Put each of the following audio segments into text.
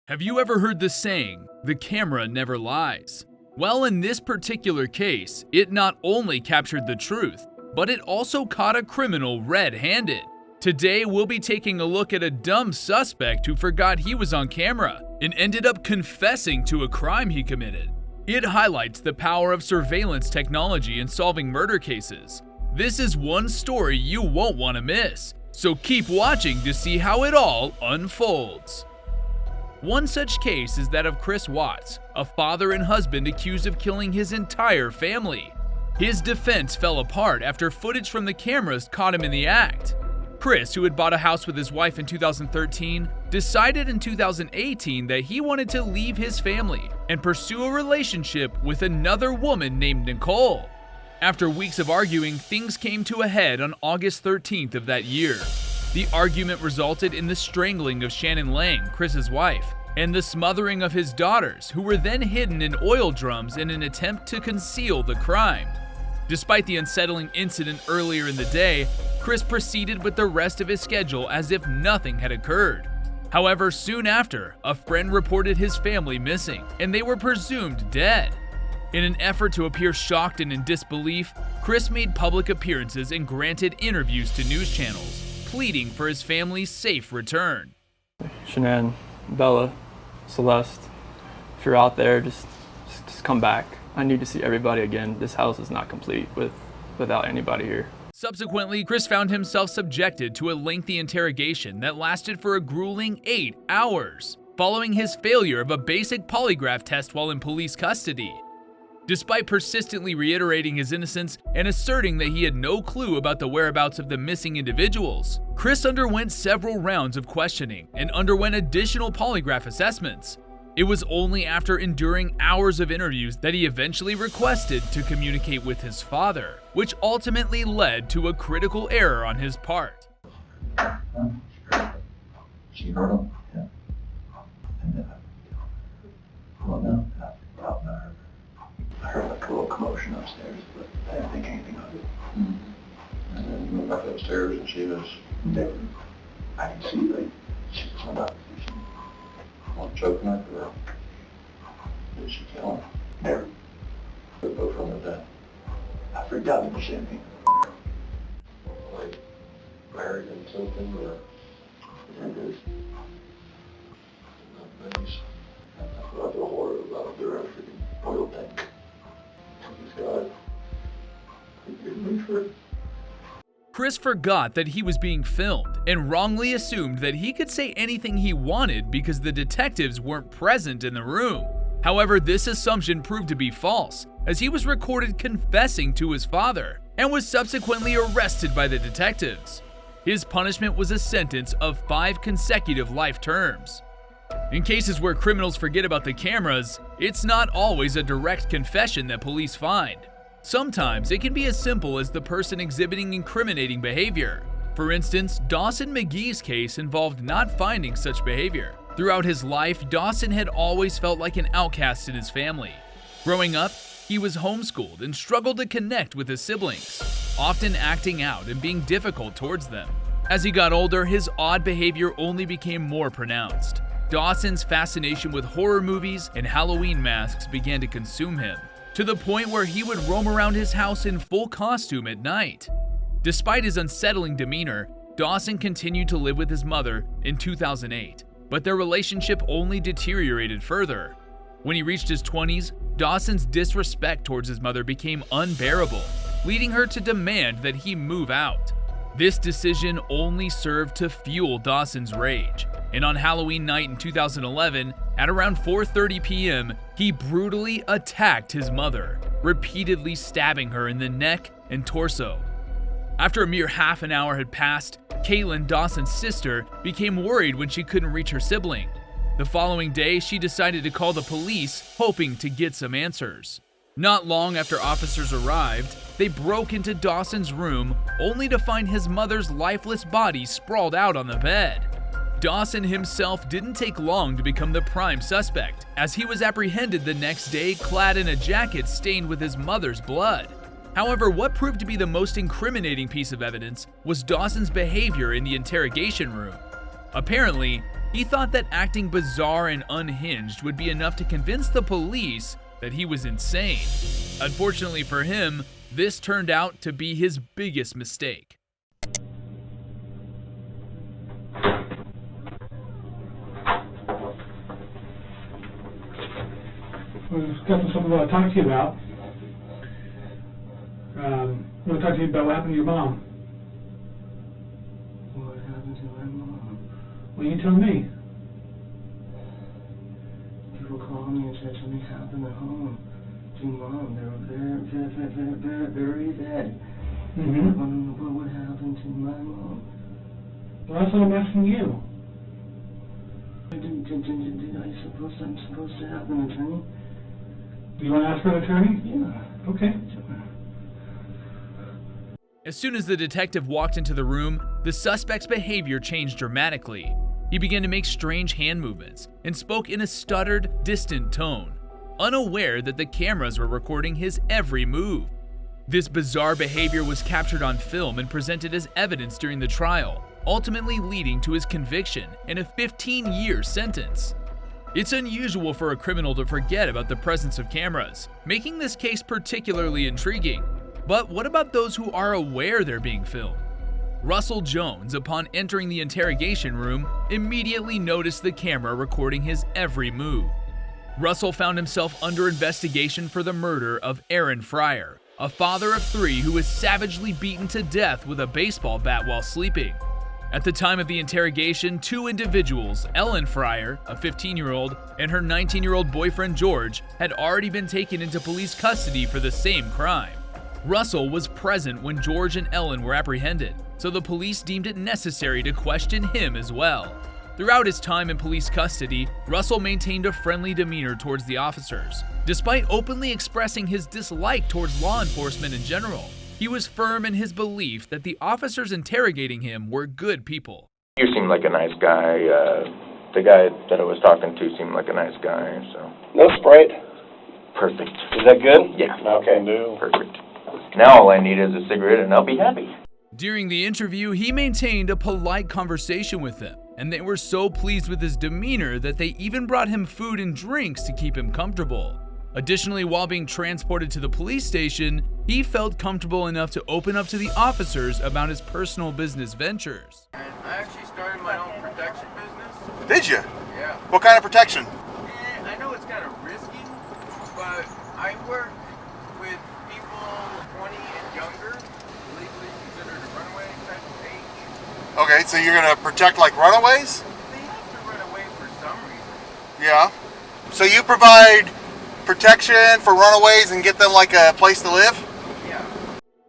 Have you ever heard the saying, "The camera never lies"? Well, in this particular case, it not only captured the truth, but it also caught a criminal red-handed. Today, we'll be taking a look at a dumb suspect who forgot he was on camera and ended up confessing to a crime he committed. It highlights the power of surveillance technology in solving murder cases. This is one story you won't want to miss, so keep watching to see how it all unfolds. One such case is that of Chris Watts, a father and husband accused of killing his entire family. His defense fell apart after footage from the cameras caught him in the act. Chris, who had bought a house with his wife in 2013, decided in 2018 that he wanted to leave his family and pursue a relationship with another woman named Nicole. After weeks of arguing, things came to a head on August 13th of that year. The argument resulted in the strangling of Shannon Lang, Chris's wife, and the smothering of his daughters, who were then hidden in oil drums in an attempt to conceal the crime. Despite the unsettling incident earlier in the day, Chris proceeded with the rest of his schedule as if nothing had occurred. However, soon after, a friend reported his family missing, and they were presumed dead. In an effort to appear shocked and in disbelief, Chris made public appearances and granted interviews to news channels, pleading for his family's safe return. Shanann, Bella, Celeste, if you're out there, just come back. I need to see everybody again. This house is not complete without anybody here. Subsequently, Chris found himself subjected to a lengthy interrogation that lasted for a grueling 8 hours, following his failure of a basic polygraph test while in police custody. Despite persistently reiterating his innocence and asserting that he had no clue about the whereabouts of the missing individuals, Chris underwent several rounds of questioning and underwent additional polygraph assessments. It was only after enduring hours of interviews that he eventually requested to communicate with his father, which ultimately led to a critical error on his part. She heard him? Yeah. And well, no, I heard like a little commotion upstairs, but I didn't think anything of it. Mm-hmm. And then we went back upstairs and she was there. I could see like she was about choking her, or did she kill him? Never. They both from with that. I freaked out when she hit me. Like married and something, or it is. Not nice. That's what I feel horror about their freaking oil tank. God. Chris forgot that he was being filmed and wrongly assumed that he could say anything he wanted because the detectives weren't present in the room. However, this assumption proved to be false, as he was recorded confessing to his father and was subsequently arrested by the detectives. His punishment was a sentence of 5 consecutive life terms. In cases where criminals forget about the cameras, it's not always a direct confession that police find. Sometimes it can be as simple as the person exhibiting incriminating behavior. For instance, Dawson McGee's case involved not finding such behavior. Throughout his life, Dawson had always felt like an outcast in his family. Growing up, he was homeschooled and struggled to connect with his siblings, often acting out and being difficult towards them. As he got older, his odd behavior only became more pronounced. Dawson's fascination with horror movies and Halloween masks began to consume him, to the point where he would roam around his house in full costume at night. Despite his unsettling demeanor, Dawson continued to live with his mother in 2008, but their relationship only deteriorated further. When he reached his 20s, Dawson's disrespect towards his mother became unbearable, leading her to demand that he move out. This decision only served to fuel Dawson's rage, and on Halloween night in 2011, at around 4:30 p.m., he brutally attacked his mother, repeatedly stabbing her in the neck and torso. After a mere half an hour had passed, Caitlin, Dawson's sister, became worried when she couldn't reach her sibling. The following day, she decided to call the police, hoping to get some answers. Not long after officers arrived, they broke into Dawson's room, only to find his mother's lifeless body sprawled out on the bed. Dawson himself didn't take long to become the prime suspect, as he was apprehended the next day clad in a jacket stained with his mother's blood. However, what proved to be the most incriminating piece of evidence was Dawson's behavior in the interrogation room. Apparently, He thought that acting bizarre and unhinged would be enough to convince the police that he was insane. Unfortunately for him, this turned out to be his biggest mistake. We've got something I want to talk to you about. I want to talk to you about what happened to your mom. What happened to my mom? Well, you tell me. People called me and said something happened at home to Mom. They were very bad. Mm-hmm. What happened to my mom? Well, that's what I'm asking you. I'm supposed to have an attorney? Do you want to ask for an attorney? Yeah. Okay. As soon as the detective walked into the room, the suspect's behavior changed dramatically. He began to make strange hand movements and spoke in a stuttered, distant tone, unaware that the cameras were recording his every move. This bizarre behavior was captured on film and presented as evidence during the trial, ultimately leading to his conviction and a 15-year sentence. It's unusual for a criminal to forget about the presence of cameras, making this case particularly intriguing. But what about those who are aware they're being filmed? Russell Jones, upon entering the interrogation room, immediately noticed the camera recording his every move. Russell found himself under investigation for the murder of Aaron Fryer, a father of 3 who was savagely beaten to death with a baseball bat while sleeping. At the time of the interrogation, 2 individuals, Ellen Fryer, a 15-year-old, and her 19-year-old boyfriend George, had already been taken into police custody for the same crime. Russell was present when George and Ellen were apprehended, so the police deemed it necessary to question him as well. Throughout his time in police custody, Russell maintained a friendly demeanor towards the officers. Despite openly expressing his dislike towards law enforcement in general, he was firm in his belief that the officers interrogating him were good people. You seem like a nice guy. The guy that I was talking to seemed like a nice guy, so. No Sprite? Perfect. Is that good? Yeah. Okay. Perfect. Now all I need is a cigarette and I'll be happy. During the interview, he maintained a polite conversation with them, and they were so pleased with his demeanor that they even brought him food and drinks to keep him comfortable. Additionally, while being transported to the police station, he felt comfortable enough to open up to the officers about his personal business ventures. I actually started my own protection business. Did you? Yeah. What kind of protection? I know it's kind of risky, but I work with people 20 and younger, legally considered a runaway type of age. Okay, so you're going to protect like runaways? They have to run away for some reason. Yeah. So you provide protection for runaways and get them like a place to live? Yeah.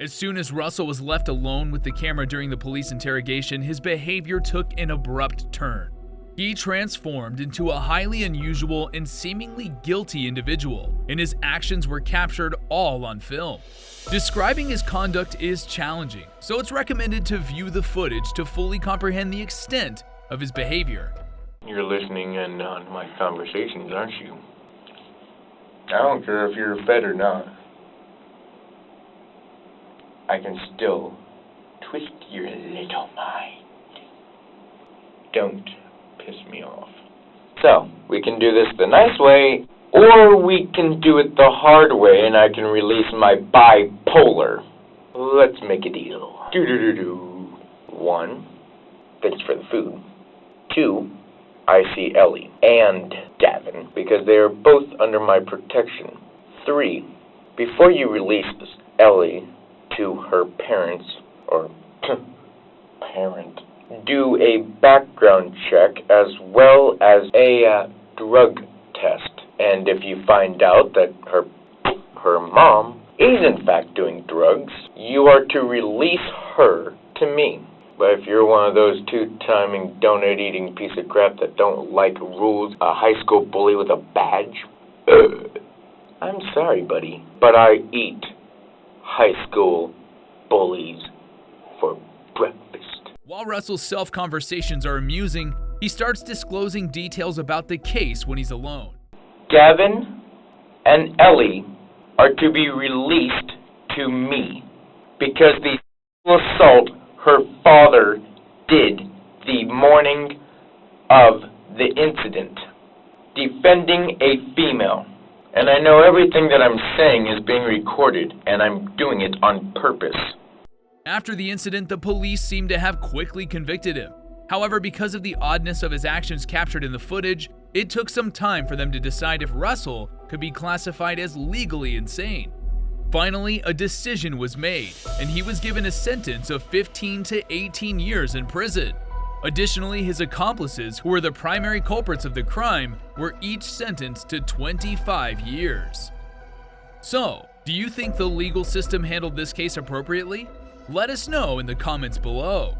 As soon as Russell was left alone with the camera during the police interrogation, his behavior took an abrupt turn. He transformed into a highly unusual and seemingly guilty individual, and his actions were captured all on film. Describing his conduct is challenging, so it's recommended to view the footage to fully comprehend the extent of his behavior. You're listening in on my conversations, aren't you? I don't care if you're fed or not. I can still twist your little mind. Don't piss me off. So, we can do this the nice way, or we can do it the hard way and I can release my bipolar. Let's make a deal. 1, thanks for the food. 2, I see Ellie and Gavin because they are both under my protection. 3, before you release Ellie to her parents, or parent, do a background check as well as a drug test. And if you find out that her mom is in fact doing drugs, you are to release her to me. But if you're one of those 2-timing, donut-eating piece of crap that don't like rules, a high school bully with a badge, I'm sorry, buddy, but I eat high school bullies for breakfast. While Russell's self-conversations are amusing, he starts disclosing details about the case when he's alone. Gavin and Ellie are to be released to me because the assault her father did the morning of the incident. Defending a female. And I know everything that I'm saying is being recorded, and I'm doing it on purpose. After the incident, the police seem to have quickly convicted him. However, because of the oddness of his actions captured in the footage, it took some time for them to decide if Russell could be classified as legally insane. Finally, a decision was made, and he was given a sentence of 15 to 18 years in prison. Additionally, his accomplices, who were the primary culprits of the crime, were each sentenced to 25 years. So, do you think the legal system handled this case appropriately? Let us know in the comments below.